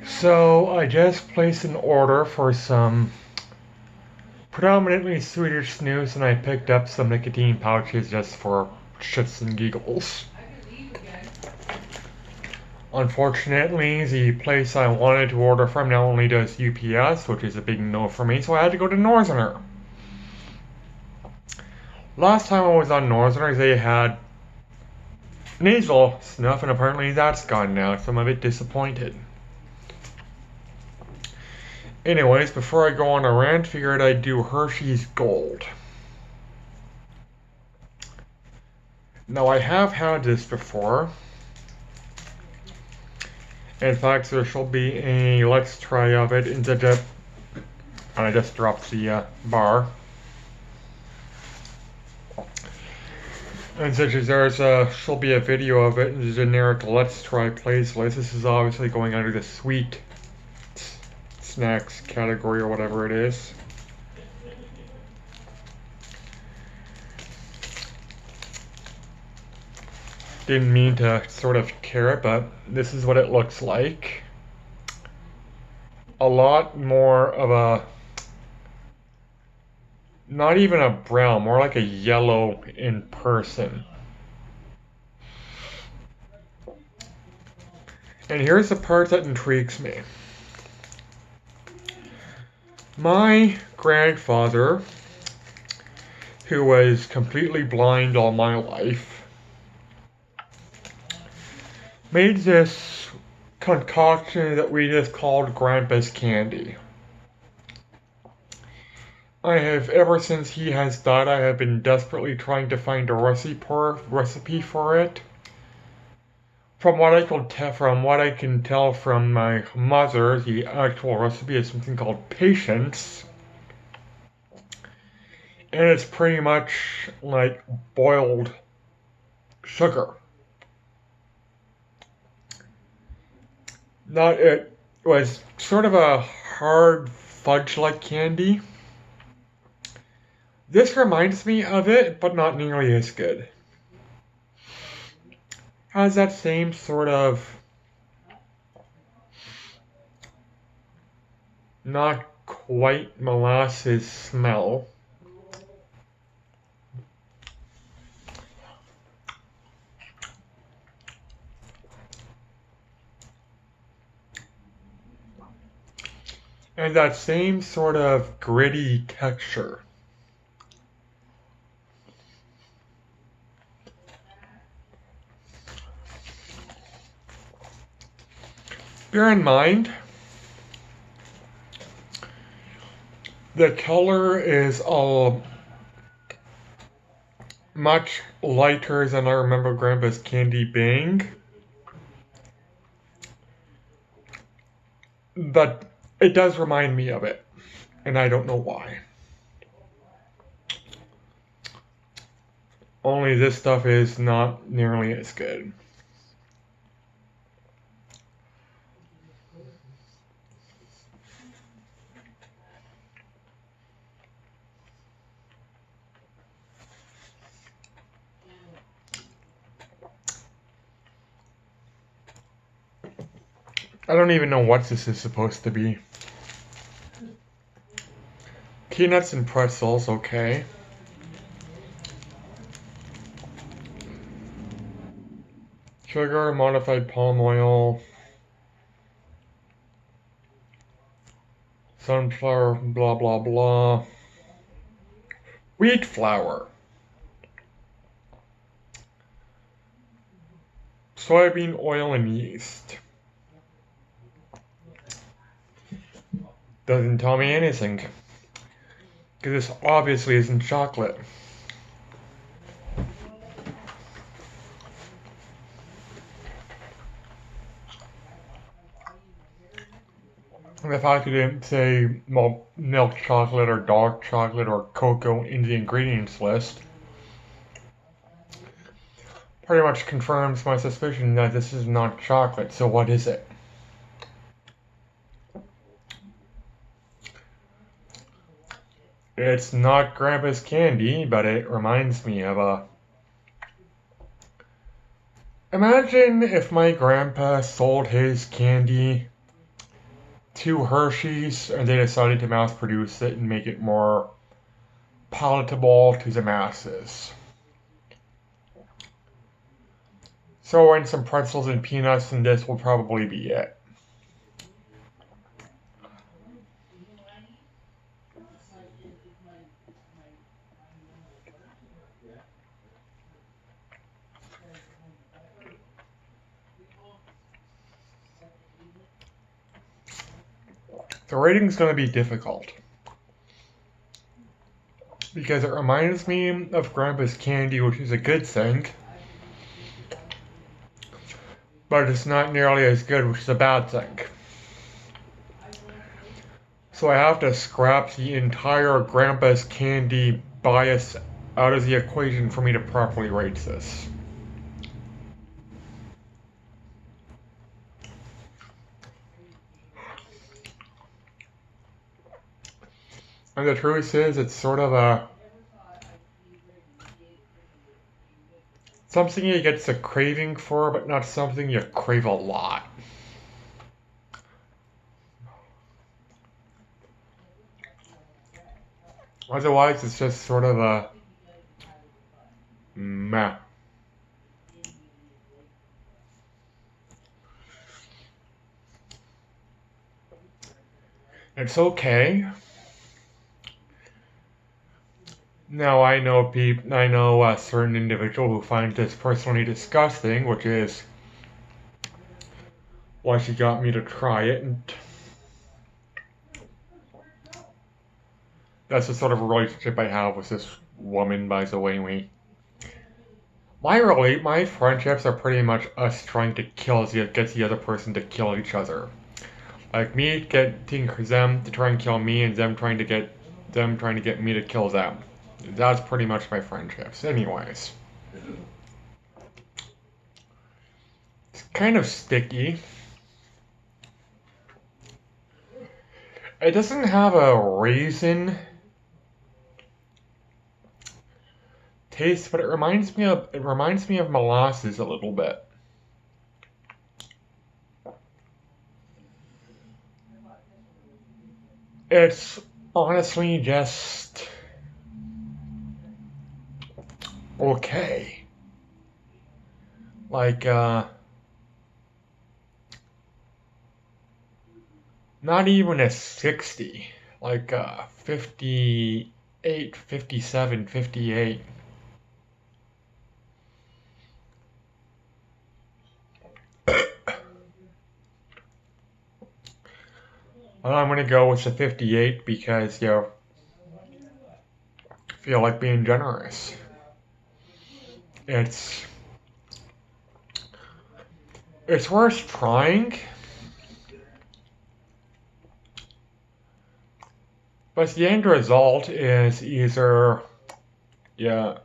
So I just placed an order for some predominantly Swedish snus, and I picked up some nicotine pouches just for shits and giggles. Unfortunately, the place I wanted to order from now only does UPS, which is a big no for me, so I had to go to Northerner. Last time I was on Northerner, they had nasal snuff, and apparently that's gone now, so I'm a bit disappointed. Anyways, before I go on a rant, figured I'd do Hershey's Gold. Now, I have had this before. In fact, there shall be a let's try of it in the dip. And I just dropped the bar. And such as shall be a video of it in the generic let's try playlist. This is obviously going under the sweet snacks category or whatever it is. Didn't mean to sort of tear it, but this is what it looks like. A lot more of a, not even a brown, more like a yellow in person. And here's the part that intrigues me. My grandfather, who was completely blind all my life, made this concoction that we just called Grandpa's Candy. I have, ever since he has died, I have been desperately trying to find a recipe for it. From what I can tell from my mother, the actual recipe is something called Patience. And it's pretty much like boiled sugar. It was sort of a hard fudge-like candy. This reminds me of it, but not nearly as good. Has that same sort of not quite molasses smell. And that same sort of gritty texture. Bear in mind, the color is much lighter than I remember Grandpa's Candy being. But it does remind me of it, and I don't know why. Only this stuff is not nearly as good. I don't even know what this is supposed to be. Peanuts and pretzels, okay. Sugar, modified palm oil, sunflower, blah blah blah. Wheat flour. Soybean oil and yeast. Doesn't tell me anything. Because this obviously isn't chocolate. And the fact it didn't say milk chocolate or dark chocolate or cocoa in the ingredients list pretty much confirms my suspicion that this is not chocolate. So what is it? It's not Grandpa's Candy, but it reminds me of a... Imagine if my grandpa sold his candy 2 Hershey's, and they decided to mass produce it and make it more palatable to the masses. So, and some pretzels and peanuts, and this will probably be it. The rating's going to be difficult because it reminds me of Grandpa's candy, which is a good thing, but it's not nearly as good, which is a bad thing. So I have to scrap the entire Grandpa's candy bias out of the equation for me to properly rate this. And the truth is, it's sort of something you get a craving for, but not something you crave a lot. Otherwise, it's just sort of a meh. It's okay. Now I know a certain individual who finds this personally disgusting, which is why she got me to try it, and that's the sort of relationship I have with this woman, by the way. My friendships are pretty much us trying to get the other person to kill each other. Like me getting them to try and kill me, and them trying to get me to kill them. That's pretty much my friendships. Anyways. It's kind of sticky. It doesn't have a raisin taste, but it reminds me of molasses a little bit. It's honestly just okay. Like, not even a 60. Like, 58, 57, 58. Well, I'm gonna go with the 58 because, I feel like being generous. It's worth trying, but the end result is either a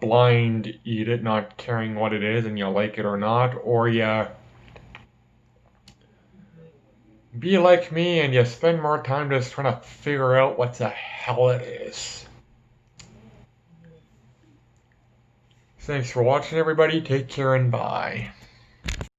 blind eat it, not caring what it is, and you like it or not, or you be like me and you spend more time just trying to figure out what the hell it is. Thanks for watching, everybody. Take care and bye.